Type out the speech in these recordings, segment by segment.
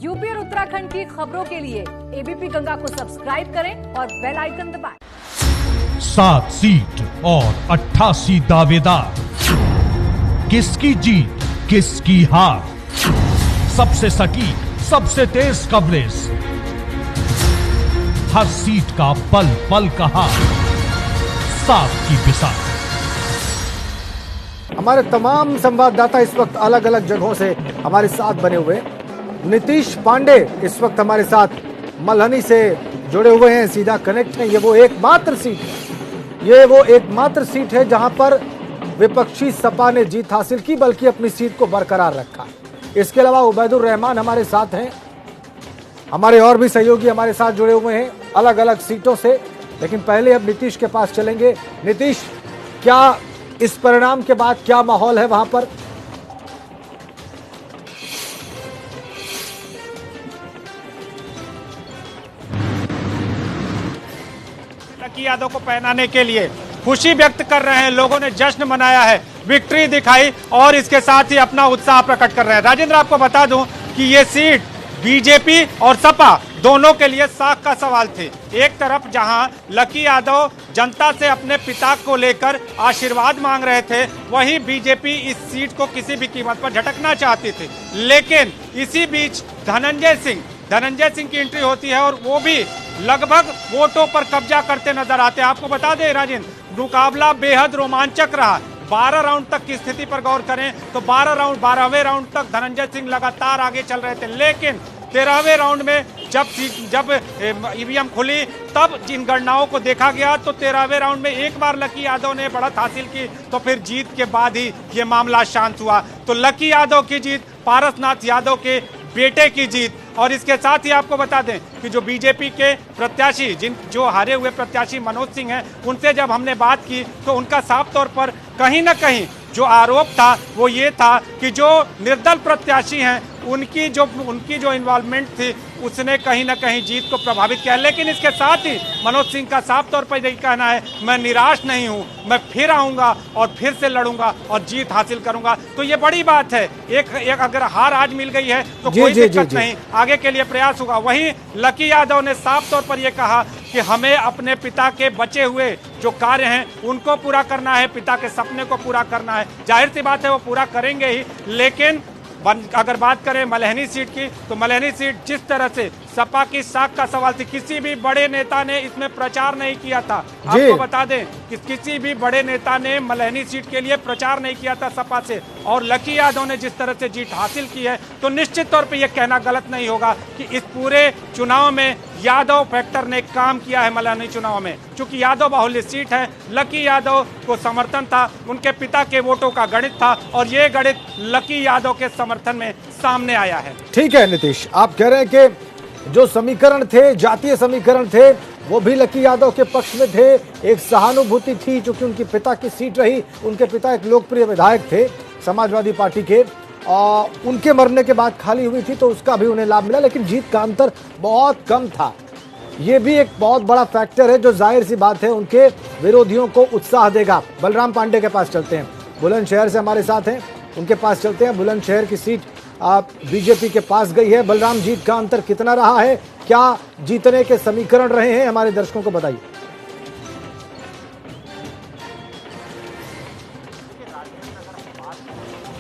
UP और उत्तराखंड की खबरों के लिए एबीपी गंगा को सब्सक्राइब करें और बेल आइकन दबाएं। 7 सीट और 88 दावेदार, किसकी जीत किसकी हार, सबसे सटीक सबसे तेज कवरेज, हर सीट का पल पल का हाल, 7 की बिसात। हमारे तमाम संवाददाता इस वक्त अलग अलग जगहों से हमारे साथ बने हुए हैं। नीतीश पांडे इस वक्त हमारे साथ मल्हनी से जुड़े हुए हैं, सीधा कनेक्ट हैं। ये वो एकमात्र सीट है जहां पर विपक्षी सपा ने जीत हासिल की, बल्कि अपनी सीट को बरकरार रखा। इसके अलावा उबैदुर रहमान हमारे साथ हैं, हमारे और भी सहयोगी हमारे साथ जुड़े हुए हैं अलग अलग सीटों से। लेकिन पहले अब नीतीश के पास चलेंगे। नीतीश, क्या इस परिणाम के बाद क्या माहौल है वहां पर? लकी यादव को पहनाने के लिए खुशी व्यक्त कर रहे हैं, लोगों ने जश्न मनाया है, विक्ट्री दिखाई और इसके साथ ही अपना उत्साह प्रकट कर रहे हैं। राजेंद्र, आपको बता दूं कि ये सीट बीजेपी और सपा दोनों के लिए साख का सवाल थी। एक तरफ जहां लकी यादव जनता से अपने पिता को लेकर आशीर्वाद मांग रहे थे, वहीं बीजेपी इस सीट को किसी भी कीमत पर झटकना चाहती थी। लेकिन इसी बीच धनंजय सिंह की एंट्री होती है और वो भी लगभग वोटों पर कब्जा करते नजर आते हैं। आपको बता दें राजेंद्र, मुकाबला बेहद रोमांचक रहा। 12 राउंड तक की स्थिति पर गौर करें तो 12वें राउंड तक धनंजय सिंह लगातार आगे चल रहे थे। लेकिन 13वें राउंड में जब ईवीएम खुली, तब जिन गणनाओं को देखा गया तो 13वें राउंड में एक बार लकी यादव ने बढ़त हासिल की, तो फिर जीत के बाद ही ये मामला शांत हुआ। तो लकी यादव की जीत, पारसनाथ यादव के बेटे की जीत। और इसके साथ ही आपको बता दें कि जो बीजेपी के प्रत्याशी, जो हारे हुए प्रत्याशी मनोज सिंह हैं, उनसे जब हमने बात की तो उनका साफ तौर पर कहीं ना कहीं जो आरोप था वो ये था कि जो निर्दल प्रत्याशी हैं उनकी जो इन्वॉल्वमेंट थी उसने कहीं ना कहीं जीत को प्रभावित किया। लेकिन इसके साथ ही मनोज सिंह का साफ तौर पर यही कहना है, मैं निराश नहीं हूं, मैं फिर आऊंगा और फिर से लड़ूंगा और जीत हासिल करूंगा। तो ये बड़ी बात है। एक अगर हार आज मिल गई है तो कोई दिक्कत नहीं, आगे के लिए प्रयास होगा। वहीं लकी यादव ने साफ तौर पर यह कहा कि हमें अपने पिता के बचे हुए जो कार्य हैं उनको पूरा करना है, पिता के सपने को पूरा करना है। जाहिर सी बात है वो पूरा करेंगे ही। लेकिन अगर बात करें मल्हनी सीट की, तो मल्हनी सीट जिस तरह से सपा की साख का सवाल थी, किसी भी बड़े नेता ने इसमें प्रचार नहीं किया था। आपको बता दें कि किसी भी बड़े नेता ने मल्हनी सीट के लिए प्रचार नहीं किया था सपा से। और लकी यादव ने जिस तरह से जीत हासिल की है, तो निश्चित तौर पे यह कहना गलत नहीं होगा कि इस पूरे चुनाव में यादव फैक्टर ने काम किया है। मल्हनी चुनाव में चूंकि यादव बाहुल्य सीट है, लकी यादव को समर्थन था, उनके पिता के वोटों का गणित था और ये गणित लकी यादव के समर्थन में सामने आया है। ठीक है नीतीश, आप कह रहे हैं कि जो समीकरण थे, जातीय समीकरण थे, वो भी लकी यादव के पक्ष में थे। एक सहानुभूति थी क्योंकि उनके पिता की सीट रही, उनके पिता एक लोकप्रिय विधायक थे समाजवादी पार्टी के, और उनके मरने के बाद खाली हुई थी तो उसका भी उन्हें लाभ मिला। लेकिन जीत का अंतर बहुत कम था। ये भी एक बहुत बड़ा फैक्टर है जो जाहिर सी बात है उनके विरोधियों को उत्साह देगा। बलराम पांडे के पास चलते हैं, बुलंदशहर से हमारे साथ हैं, उनके पास चलते हैं। बुलंदशहर की सीट बीजेपी के पास गई है। बलराम, जीत का अंतर कितना रहा है, क्या जीतने के समीकरण रहे हैं, हमारे दर्शकों को बताइए।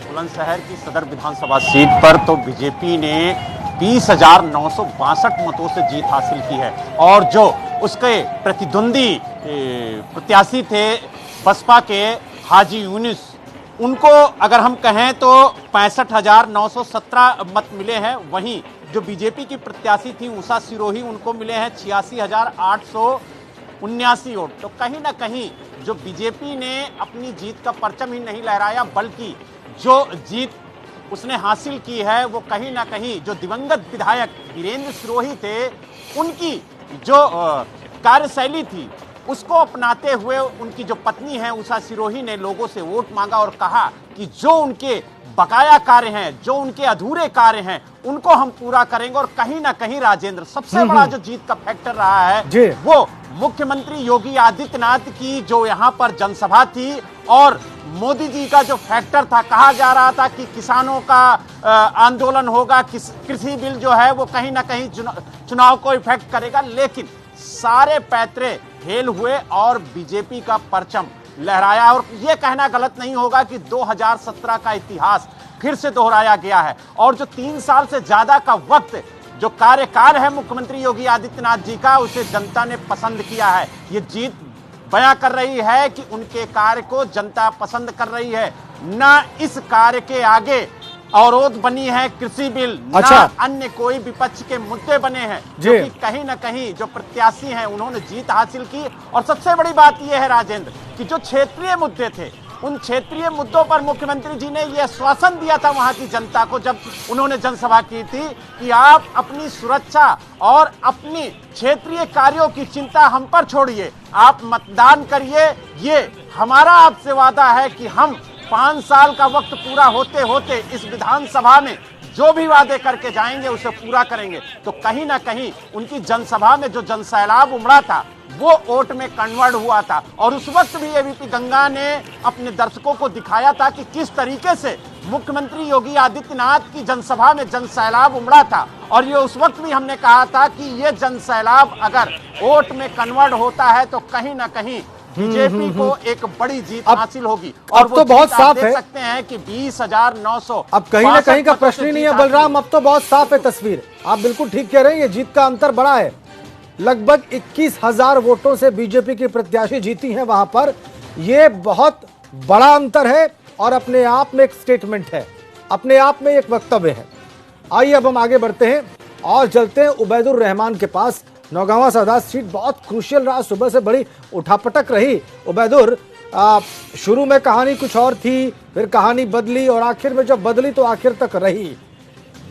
बुलंदशहर की सदर विधानसभा सीट पर तो बीजेपी ने 20,962 मतों से जीत हासिल की है और जो उसके प्रतिद्वंदी प्रत्याशी थे बसपा के हाजी यूनुस, उनको अगर हम कहें तो 65,917 मत मिले हैं। वहीं जो बीजेपी की प्रत्याशी थी उषा सिरोही, उनको मिले हैं 86,879 वोट। तो कहीं ना कहीं जो बीजेपी ने अपनी जीत का परचम ही नहीं लहराया, बल्कि जो जीत उसने हासिल की है वो कहीं ना कहीं जो दिवंगत विधायक वीरेंद्र सिरोही थे, उनकी जो कार्यशैली थी उसको अपनाते हुए उनकी जो पत्नी है उषा सिरोही ने लोगों से वोट मांगा और कहा कि जो उनके बकाया कार्य हैं, जो उनके अधूरे कार्य हैं, उनको हम पूरा करेंगे। और कहीं ना कहीं राजेंद्र, सबसे बड़ा जो जीत का फैक्टर रहा है वो मुख्यमंत्री योगी आदित्यनाथ की जो यहाँ पर जनसभा थी और मोदी जी का जो फैक्टर था, कहा जा रहा था कि किसानों का आंदोलन होगा, कृषि बिल जो है वो कहीं ना कहीं चुनाव को इफेक्ट करेगा, लेकिन सारे पैतरे फेल हुए और बीजेपी का परचम लहराया। और यह कहना गलत नहीं होगा कि 2017 का इतिहास फिर से दोहराया गया है और जो 3 साल से ज्यादा का वक्त जो कार्यकाल है मुख्यमंत्री योगी आदित्यनाथ जी का, उसे जनता ने पसंद किया है। ये जीत बयां कर रही है कि उनके कार्य को जनता पसंद कर रही है। ना इस कार्य के आगे अवरोध बनी है कृषि बिल, अच्छा। ना अन्य कोई विपक्ष के मुद्दे बने हैं, क्योंकि कहीं ना कहीं जो प्रत्याशी हैं उन्होंने जीत हासिल की। और सबसे बड़ी बात यह है राजेंद्र कि जो क्षेत्रीय मुद्दे थे, उन क्षेत्रीय मुद्दों पर मुख्यमंत्री जी ने यह आश्वासन दिया था वहां की जनता को जब उन्होंने जनसभा की थी कि आप अपनी सुरक्षा और अपनी क्षेत्रीय कार्यों की चिंता हम पर छोड़िए, आप मतदान करिए। ये हमारा आपसे वादा है कि हम 5 साल का वक्त पूरा होते होते इस विधानसभा में जो भी वादे करके जाएंगे उसे पूरा करेंगे। तो कहीं ना कहीं उनकी जनसभा में जो जनसैलाब उमड़ा था वो वोट में कन्वर्ट हुआ था। और उस वक्त भी एबीपी गंगा ने अपने दर्शकों को दिखाया था कि किस तरीके से मुख्यमंत्री योगी आदित्यनाथ की जनसभा में जनसैलाब उमड़ा था। और ये उस वक्त भी हमने कहा था कि ये जनसैलाब अगर वोट में कन्वर्ट होता है तो कहीं ना कहीं बीजेपी को एक बड़ी जीत हासिल होगी। और अब तो बहुत साफ है, देख सकते हैं कि 20,900 अब कहीं ना कहीं का प्रश्न ही नहीं है बलराम, अब तो बहुत साफ है तस्वीर। आप बिल्कुल ठीक कह रहे हैं, ये जीत का अंतर बड़ा है। लगभग 21,000 वोटों से बीजेपी की प्रत्याशी जीती हैं वहां पर। यह बहुत बड़ा अंतर है और अपने आप में एक स्टेटमेंट है, अपने आप में एक वक्तव्य है। आइए अब हम आगे बढ़ते हैं और चलते हैं उबैदुर रहमान के पास। नौगावा सादात सीट बहुत क्रूशियल रहा, सुबह से बड़ी उठापटक रही। उबैदुर, शुरू में कहानी कुछ और थी, फिर कहानी बदली और आखिर में जब बदली तो आखिर तक रही।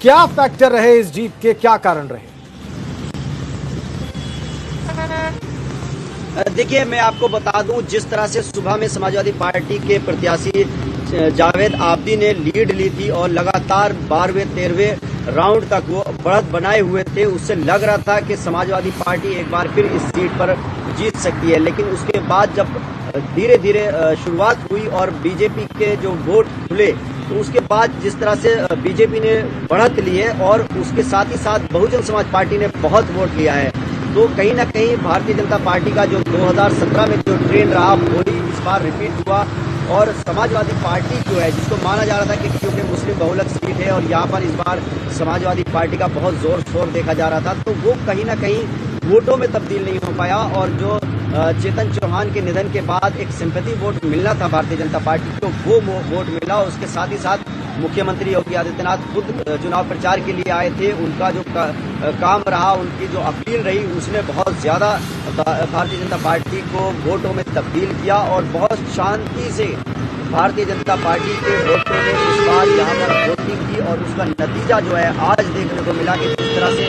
क्या फैक्टर रहे इस जीत के, क्या कारण रहे? देखिए, मैं आपको बता दूं, जिस तरह से सुबह में समाजवादी पार्टी के प्रत्याशी जावेद आबदी ने लीड ली थी और लगातार 12वें 13वें राउंड तक वो बढ़त बनाए हुए थे, उससे लग रहा था कि समाजवादी पार्टी एक बार फिर इस सीट पर जीत सकती है। लेकिन उसके बाद जब धीरे धीरे शुरुआत हुई और बीजेपी के जो वोट खुले, तो उसके बाद जिस तरह से बीजेपी ने बढ़त ली है और उसके साथ ही साथ बहुजन समाज पार्टी ने बहुत वोट लिया है, तो कहीं ना कहीं भारतीय जनता पार्टी का जो 2017 में जो ट्रेंड रहा वही इस बार रिपीट हुआ। और समाजवादी पार्टी जो है, जिसको माना जा रहा था कि क्योंकि मुस्लिम बहुलक सीट है और यहाँ पर इस बार समाजवादी पार्टी का बहुत जोर शोर देखा जा रहा था, तो वो कहीं ना कहीं वोटों में तब्दील नहीं हो पाया। और जो चेतन चौहान के निधन के बाद एक सिंपैथी वोट मिलना था भारतीय जनता पार्टी को, वो वोट मिला। और उसके साथ ही साथ मुख्यमंत्री योगी आदित्यनाथ खुद चुनाव प्रचार के लिए आए थे, उनका जो काम रहा, उनकी जो अपील रही, उसने बहुत ज्यादा भारतीय जनता पार्टी को वोटों में तब्दील किया और बहुत शांति से भारतीय जनता पार्टी के वोटों ने इस बार यहाँ पर वोटिंग की। और उसका नतीजा जो है आज देखने को मिला कि जिस तरह से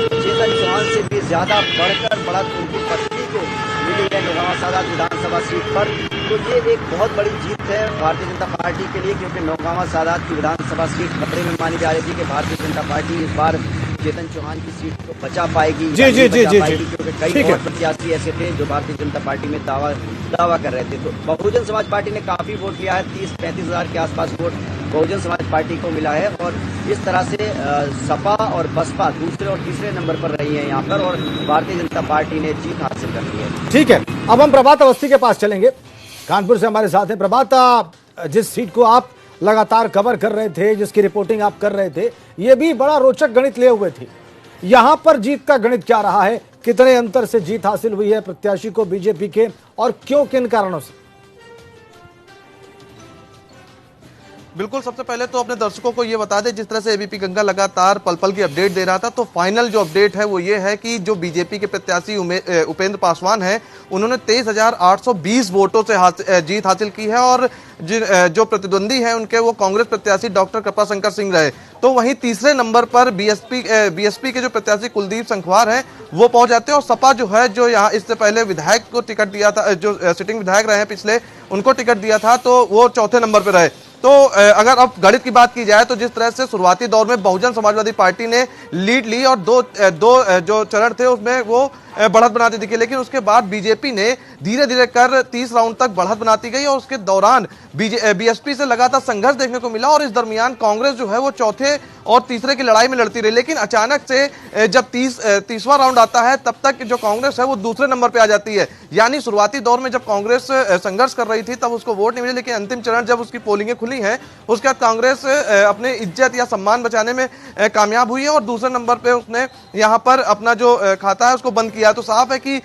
चेतन चौहान से भी ज्यादा बढ़कर बढ़त उनकी पत्नी को मिली है नौगावा सादात विधानसभा सीट पर, तो ये एक बहुत बड़ी जीत है भारतीय जनता पार्टी के लिए, क्योंकि नौगावा सादात की विधानसभा सीट खतरे में मानी जा रही थी कि भारतीय जनता पार्टी इस बार चेतन चौहान की सीट को बचा पाएगी। जी, क्योंकि कई और प्रत्याशी ऐसे थे जो भारतीय जनता पार्टी में दावा कर रहे थे। तो बहुजन समाज पार्टी ने काफी वोट लिया है, 30-35 हजार के आसपास वोट बहुजन समाज पार्टी को मिला है। और इस तरह से सपा और बसपा दूसरे और तीसरे नंबर पर रही है यहाँ पर, और भारतीय जनता पार्टी ने जीत हासिल कर ली है। ठीक है, अब हम प्रभात अवस्थी के पास चलेंगे, कानपुर से हमारे साथ है। प्रभात, जिस सीट को आप लगातार कवर कर रहे थे, जिसकी रिपोर्टिंग आप कर रहे थे, ये भी बड़ा रोचक गणित लिए हुए थी। यहां पर जीत का गणित क्या रहा है, कितने अंतर से जीत हासिल हुई है प्रत्याशी को बीजेपी के, और क्यों, किन कारणों से? बिल्कुल, सबसे पहले तो अपने दर्शकों को ये बता दें, जिस तरह से एबीपी गंगा लगातार पल पल की अपडेट दे रहा था, तो फाइनल जो अपडेट है वो ये है कि जो बीजेपी के प्रत्याशी उपेंद्र पासवान है, उन्होंने 23,820 वोटों से जीत हासिल की है। और जो प्रतिद्वंदी है उनके वो कांग्रेस प्रत्याशी डॉक्टर कृपाशंकर सिंह रहे। तो वहीं तीसरे नंबर पर बीएसपी के जो प्रत्याशी कुलदीप संखवार हैं वो पहुंच जाते हैं। और सपा जो है, जो यहाँ इससे पहले विधायक को टिकट दिया था, जो सिटिंग विधायक रहे हैं पिछले, उनको टिकट दिया था, तो वो चौथे नंबर पर रहे। तो अगर अब गणित की बात की जाए तो जिस तरह से शुरुआती दौर में बहुजन समाजवादी पार्टी ने लीड ली और दो जो चरण थे उसमें वो बढ़त बनाती दिखी, लेकिन उसके बाद बीजेपी ने धीरे धीरे कर 30 राउंड तक बढ़त बनाती गई और उसके दौरान बीएसपी से लगातार संघर्ष देखने को मिला और इस दरमियान कांग्रेस जो है वो चौथे और तीसरे की लड़ाई में लड़ती रही। लेकिन अचानक से जब 30वां राउंड आता है तब तक जो कांग्रेस है वो दूसरे नंबर पे आ जाती है। यानी शुरुआती दौर में जब कांग्रेस संघर्ष कर रही थी तब उसको वोट नहीं मिले, लेकिन अंतिम चरण जब उसकी पोलिंगें खुली हैं उसके बाद कांग्रेस अपने इज्जत या सम्मान बचाने में कामयाब हुई है और दूसरे नंबर पे उसने यहाँ पर अपना जो खाता है उसको बंद किया। तो साफ है कि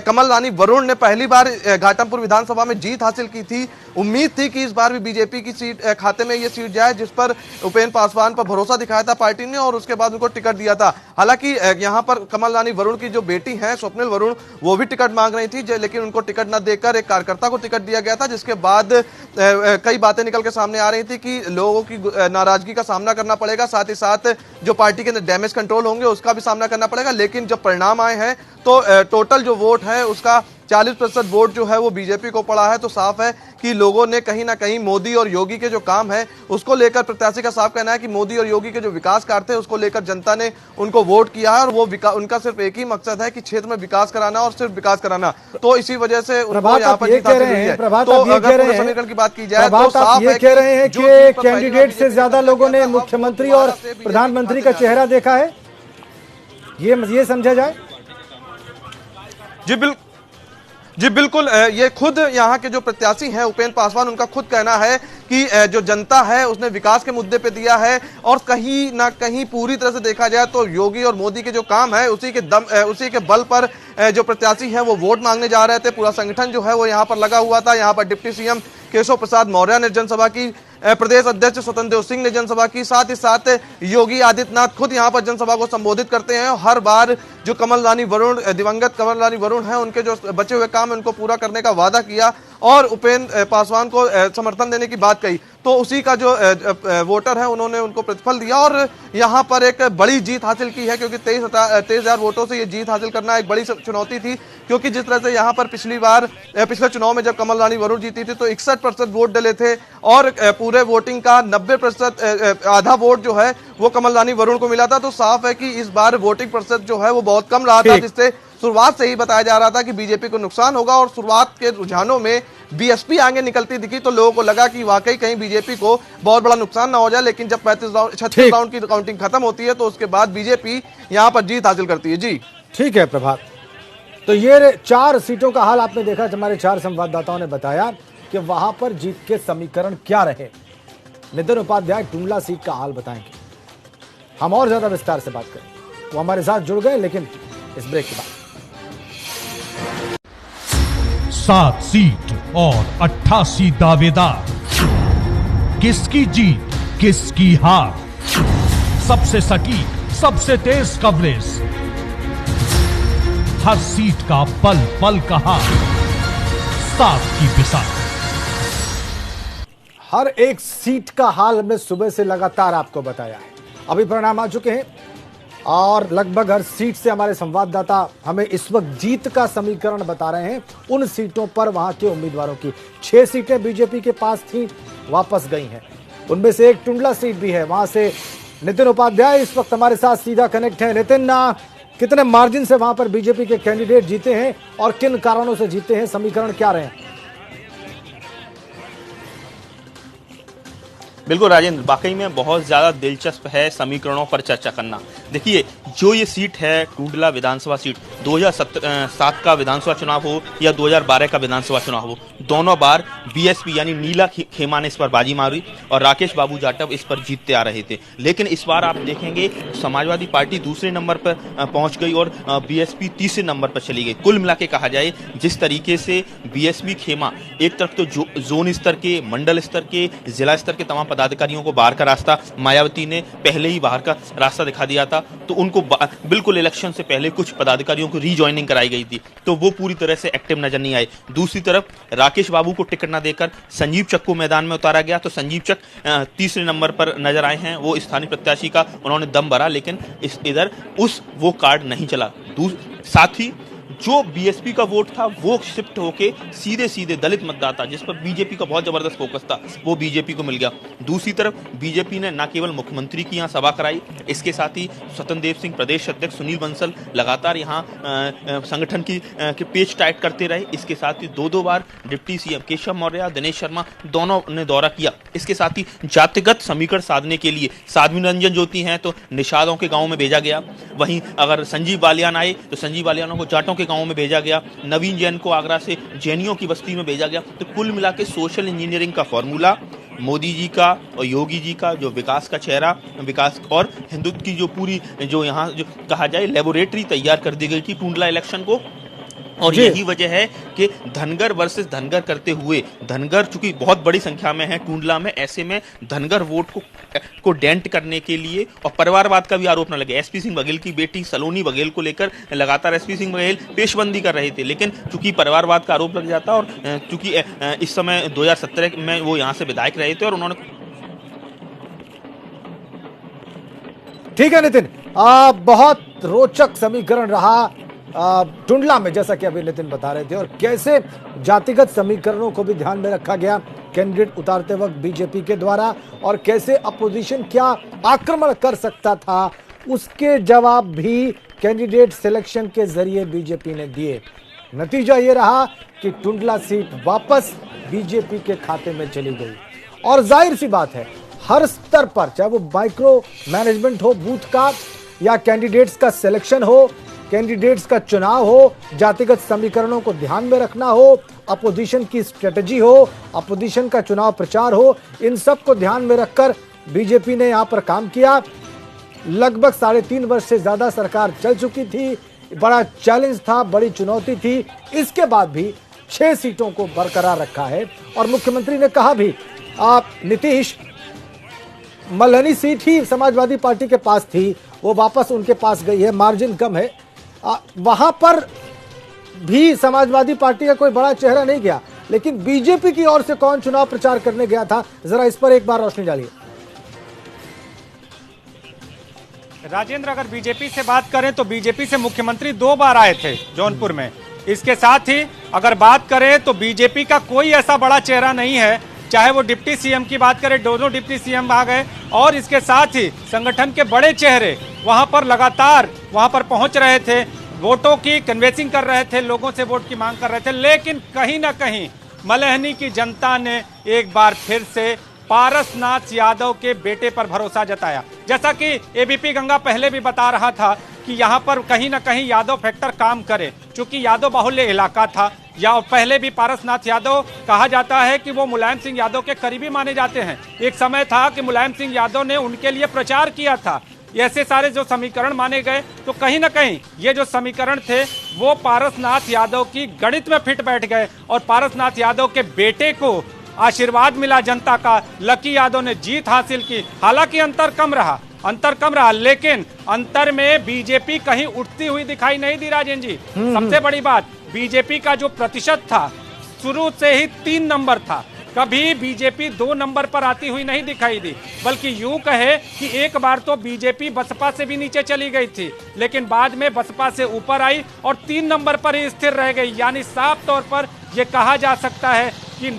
कमल रानी वरुण ने पहली बार घाटमपुर विधानसभा में जीत हासिल की थी। उम्मीद थी कि इस बार भी बीजेपी की सीट खाते में ये सीट जाए, जिस पर उपेंद्र पासवान पर भरोसा दिखाया था पार्टी ने और उसके बाद उनको टिकट दिया था। हालांकि यहाँ पर कमल रानी वरुण की जो बेटी है स्वप्निल वरुण, वो भी टिकट मांग रही थी, लेकिन उनको टिकट न देकर एक कार्यकर्ता को टिकट दिया गया था, जिसके बाद कई बातें निकल के सामने आ रही थी कि लोगों की नाराजगी का सामना करना पड़ेगा, साथ ही साथ जो पार्टी के डैमेज कंट्रोल होंगे उसका भी सामना करना पड़ेगा। लेकिन जब परिणाम आए हैं तो टोटल जो वोट है उसका 40% वोट जो है वो बीजेपी को पड़ा है। तो साफ है कि लोगों ने कहीं ना कहीं मोदी और योगी के जो काम है उसको लेकर, प्रत्याशी का साफ कहना है कि मोदी और योगी के जो विकास कार्य थे उसको लेकर जनता ने उनको वोट किया है और वो उनका सिर्फ एक ही मकसद है कि क्षेत्र में विकास कराना और सिर्फ विकास कराना। तो इसी वजह से उनको यहाँ पर जीत हासिल हुई है। तो अगर पूरे समीकरण की बात की जाए तो साफ है कह रहे हैं कि कैंडिडेट से ज्यादा लोगों ने मुख्यमंत्री और प्रधानमंत्री का चेहरा देखा है, ये समझा जाए? जी बिल्कुल, ये खुद यहाँ के जो प्रत्याशी हैं उपेंद्र पासवान, उनका खुद कहना है कि जो जनता है उसने विकास के मुद्दे पे दिया है और कहीं ना कहीं पूरी तरह से देखा जाए तो योगी और मोदी के जो काम है उसी के बल पर जो प्रत्याशी है वो वोट मांगने जा रहे थे। पूरा संगठन जो है वो यहाँ पर लगा हुआ था। यहाँ पर डिप्टी सीएम केशव प्रसाद मौर्य ने जनसभा की, प्रदेश अध्यक्ष स्वतंत्र देव सिंह ने जनसभा की, साथ ही साथ योगी आदित्यनाथ खुद यहाँ पर जनसभा को संबोधित करते हैं। हर बार जो कमल रानी वरुण, दिवंगत कमल रानी वरुण हैं, उनके जो बचे हुए काम है उनको पूरा करने का वादा किया और उपेंद्र पासवान को समर्थन देने की बात कही। तो उसी का जो वोटर है उन्होंने उनको प्रतिफल दिया और यहाँ पर एक बड़ी जीत हासिल की है, क्योंकि 23,000 वोटों से ये जीत हासिल करना एक बड़ी चुनौती थी। क्योंकि जिस तरह से यहाँ पर पिछले चुनाव में जब कमल रानी वरुण जीती थी तो 61% वोट डले थे और पूरे वोटिंग का 90% आधा वोट जो है वो कमल रानी वरुण को मिला था। तो साफ है कि इस बार वोटिंग प्रतिशत जो है वो बहुत कम रहा था, जिससे शुरुआत से ही बताया जा रहा था कि बीजेपी को नुकसान होगा और शुरुआत के रुझानों में बीएसपी आगे निकलती दिखी तो लोगों को लगा कि वाकई कहीं बीजेपी को बहुत बड़ा नुकसान ना हो जाए। लेकिन जब 36 राउंड की काउंटिंग खत्म होती है तो उसके बाद बीजेपी यहां पर जीत हासिल करती है। जी ठीक है प्रभात। तो ये 4 सीटों का हाल आपने देखा, हमारे 4 संवाददाताओं ने बताया कि वहां पर जीत के समीकरण क्या रहे। नितिन उपाध्याय टुंडला सीट का हाल बताएंगे, हम और ज्यादा विस्तार से बात करें। वो हमारे साथ जुड़ गए लेकिन इस ब्रेक के बाद। 7 सीट और 88 दावेदार, किसकी जीत किसकी हार, सबसे सटीक सबसे तेज कवरेज, हर सीट का पल पल का हाल, 7 की बिसात। हर एक सीट का हाल हमने सुबह से लगातार आपको बताया है। अभी परिणाम आ चुके हैं और लगभग हर सीट से हमारे संवाददाता हमें इस वक्त जीत का समीकरण बता रहे हैं। उन सीटों पर वहां के उम्मीदवारों की 6 सीटें बीजेपी के पास थी, वापस गई हैं। उनमें से एक टुंडला सीट भी है, वहां से नितिन उपाध्याय इस वक्त हमारे साथ सीधा कनेक्ट है। नितिन, कितने मार्जिन से वहां पर बीजेपी के कैंडिडेट जीते हैं और किन कारणों से जीते हैं, समीकरण क्या रहे हैं? बिल्कुल राजेंद्र, वाकई में बहुत ज़्यादा दिलचस्प है समीकरणों पर चर्चा करना। देखिए, जो ये सीट है टुंडला विधानसभा सीट, 2007 का विधानसभा चुनाव हो या 2012 का विधानसभा चुनाव हो, दोनों बार बीएसपी यानी नीला खेमा ने इस पर बाजी मारी और राकेश बाबू जाटव इस पर जीतते आ रहे थे। लेकिन इस बार आप देखेंगे समाजवादी पार्टी दूसरे नंबर पर पहुंच गई और बीएसपी तीसरे नंबर पर चली गई। कुल मिला के कहा जाए, जिस तरीके से बीएसपी खेमा एक तरफ तो जोन स्तर के, मंडल स्तर के, जिला स्तर के तमाम पदाधिकारियों को बाहर का रास्ता मायावती ने पहले ही बाहर का रास्ता दिखा दिया था, तो उनको बिल्कुल इलेक्शन से पहले कुछ पदाधिकारियों को रीजॉइनिंग कराई गई थी, तो वो पूरी तरह से एक्टिव नजर नहीं आए। दूसरी तरफ राकेश बाबू को टिकट न देकर संजीव चक को मैदान में उतारा गया, तो संजीव चक तीसरे नंबर पर नजर आए हैं। वो स्थानीय प्रत्याशी का उन्होंने दम भरा, लेकिन इधर वो कार्ड नहीं चला। साथ ही जो बीएसपी का वोट था वो शिफ्ट होके सीधे सीधे दलित मतदाता, जिस पर बीजेपी का बहुत जबरदस्त फोकस था, वो बीजेपी को मिल गया। दूसरी तरफ बीजेपी ने न केवल मुख्यमंत्री की यहाँ सभा कराई, इसके साथ ही स्वतंत्र देव सिंह प्रदेश अध्यक्ष सुनील बंसल लगातार यहाँ संगठन के पेज टाइट करते रहे। इसके साथ ही दो बार डिप्टी सीएम केशव मौर्य, दिनेश शर्मा दोनों ने दौरा किया। इसके साथ ही जातिगत समीकरण साधने के लिए साध्वी निरंजन ज्योति हैं तो निषादों के गांव में भेजा गया। वहीं अगर संजीव बालियान आए तो संजीव बालियानों को जाटों के गांव में भेजा गया। नवीन जैन को आगरा से जैनियों की बस्ती में भेजा गया। तो कुल मिला के सोशल इंजीनियरिंग का फॉर्मूला, मोदी जी का और योगी जी का जो विकास का चेहरा, विकास और हिंदुत्व की जो पूरी जो यहाँ जो कहा जाए लेबोरेटरी तैयार कर दी गई थी टूंडला इलेक्शन को। और यही वजह है कि धनगर वर्सेस धनगर करते हुए, धनगर चूंकि बहुत बड़ी संख्या में है टूंडला में, ऐसे में धनगर वोट को डेंट करने के लिए और परिवारवाद का भी आरोप न लगे। एसपी सिंह बघेल की बेटी सलोनी बघेल को लेकर लगातार एसपी सिंह बघेल पेशबंदी कर रहे थे, लेकिन चूंकि परिवारवाद का आरोप लग जाता और चूंकि इस समय 2017 में वो यहाँ से विधायक रहे थे और उन्होंने। ठीक है नितिन, बहुत रोचक समीकरण रहा टुंडला में, जैसा कि अभी नितिन बता रहे थे, और कैसे जातिगत समीकरणों को भी ध्यान में रखा गया कैंडिडेट उतारते वक्त बीजेपी के द्वारा, और कैसे अपोजिशन क्या आक्रमण कर सकता था उसके जवाब भी कैंडिडेट सिलेक्शन के जरिए बीजेपी ने दिए। नतीजा ये रहा कि टुंडला सीट वापस बीजेपी के खाते में चली गई। और जाहिर सी बात है, हर स्तर पर, चाहे वो माइक्रो मैनेजमेंट हो बूथ का, या कैंडिडेट्स का सिलेक्शन हो, कैंडिडेट्स का चुनाव हो, जातिगत समीकरणों को ध्यान में रखना हो, अपोजिशन की स्ट्रेटजी हो, अपोजिशन का चुनाव प्रचार हो, इन सब को ध्यान में रखकर बीजेपी ने यहां पर काम किया। लगभग 3.5 वर्ष से ज्यादा सरकार चल चुकी थी, बड़ा चैलेंज था, बड़ी चुनौती थी। इसके बाद भी 6 सीटों को बरकरार रखा है। और मुख्यमंत्री ने कहा भी, नीतीश मल्हनी सीट ही समाजवादी पार्टी के पास थी, वो वापस उनके पास गई है, मार्जिन कम है। वहां पर भी समाजवादी पार्टी का कोई बड़ा चेहरा नहीं गया, लेकिन बीजेपी की ओर से कौन चुनाव प्रचार करने गया था, जरा इस पर एक बार रोशनी डालिए। राजेंद्र, अगर बीजेपी से बात करें तो बीजेपी से मुख्यमंत्री 2 बार आए थे जौनपुर में। इसके साथ ही अगर बात करें तो बीजेपी का कोई ऐसा बड़ा चेहरा नहीं है, चाहे वो डिप्टी सीएम की बात करें, दोनों डिप्टी सीएम आ गए, और इसके साथ ही संगठन के बड़े चेहरे वहां पर लगातार वहां पर पहुंच रहे थे, वोटों की कन्वेंसिंग कर रहे थे, लोगों से वोट की मांग कर रहे थे। लेकिन कहीं ना कहीं मल्हनी की जनता ने एक बार फिर से पारसनाथ यादव के बेटे पर भरोसा जताया। जैसा कि एबीपी गंगा पहले भी बता रहा था कि यहाँ पर कहीं ना कहीं यादव फैक्टर काम करे, क्योंकि यादव बाहुल्य इलाका था। या पहले भी पारसनाथ यादव कहा जाता है कि वो मुलायम सिंह यादव के करीबी माने जाते हैं। एक समय था कि मुलायम सिंह यादव ने उनके लिए प्रचार किया था। ऐसे सारे जो समीकरण माने गए, तो कहीं ना कहीं ये जो समीकरण थे वो पारसनाथ यादव की गणित में फिट बैठ गए, और पारसनाथ यादव के बेटे को आशीर्वाद मिला जनता का। लकी यादव ने जीत हासिल की। हालांकि अंतर कम रहा, लेकिन अंतर में बीजेपी कहीं उठती हुई दिखाई नहीं दी। राजेंद्र जी, सबसे बड़ी बात, बीजेपी का जो प्रतिशत था शुरू से ही 3 नंबर था। कभी बीजेपी 2 नंबर पर आती हुई नहीं दिखाई दी, बल्कि यूं कहे कि एक बार तो बीजेपी बसपा से भी नीचे चली गई थी, लेकिन बाद में बसपा से ऊपर आई और 3 नंबर पर ही स्थिर रह गई। यानी साफ तौर पर यह कहा जा सकता है कि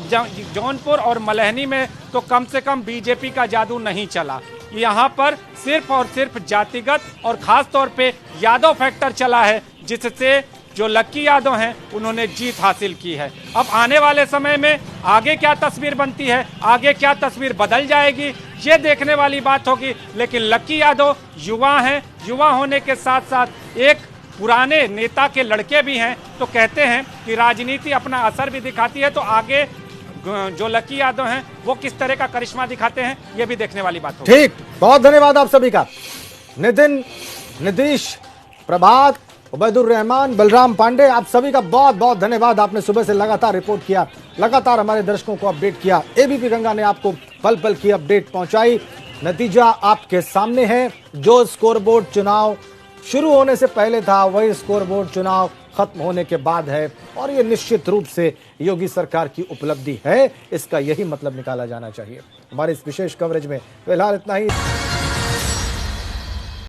जौनपुर और मल्हनी में तो कम से कम बीजेपी का जादू नहीं चला। यहाँ पर सिर्फ और सिर्फ जातिगत और खास तौर पे यादव फैक्टर चला है, जिससे जो लक्की यादव हैं उन्होंने जीत हासिल की है। अब आने वाले समय में आगे क्या तस्वीर बनती है, आगे क्या तस्वीर बदल जाएगी, ये देखने वाली बात होगी। लेकिन लक्की यादव युवा हैं, युवा होने के साथ साथ एक पुराने नेता के लड़के भी हैं, तो कहते हैं कि राजनीति अपना असर भी दिखाती है। तो आगे जो लक्की यादव हैं वो किस तरह का करिश्मा दिखाते हैं, ये भी देखने वाली बात होगी। ठीक, बहुत धन्यवाद आप सभी का। नितिन, नीतीश, प्रभात, उबैदुर रहमान, बलराम पांडे, आप सभी का बहुत बहुत धन्यवाद। आपने सुबह से लगातार रिपोर्ट किया, लगातार हमारे दर्शकों को अपडेट किया। एबीपी गंगा ने आपको पल पल की अपडेट पहुंचाई। नतीजा आपके सामने है। जो स्कोरबोर्ड चुनाव शुरू होने से पहले था, वही स्कोरबोर्ड चुनाव खत्म होने के बाद है, और ये निश्चित रूप से योगी सरकार की उपलब्धि है। इसका यही मतलब निकाला जाना चाहिए। हमारे इस विशेष कवरेज में फिलहाल इतना ही।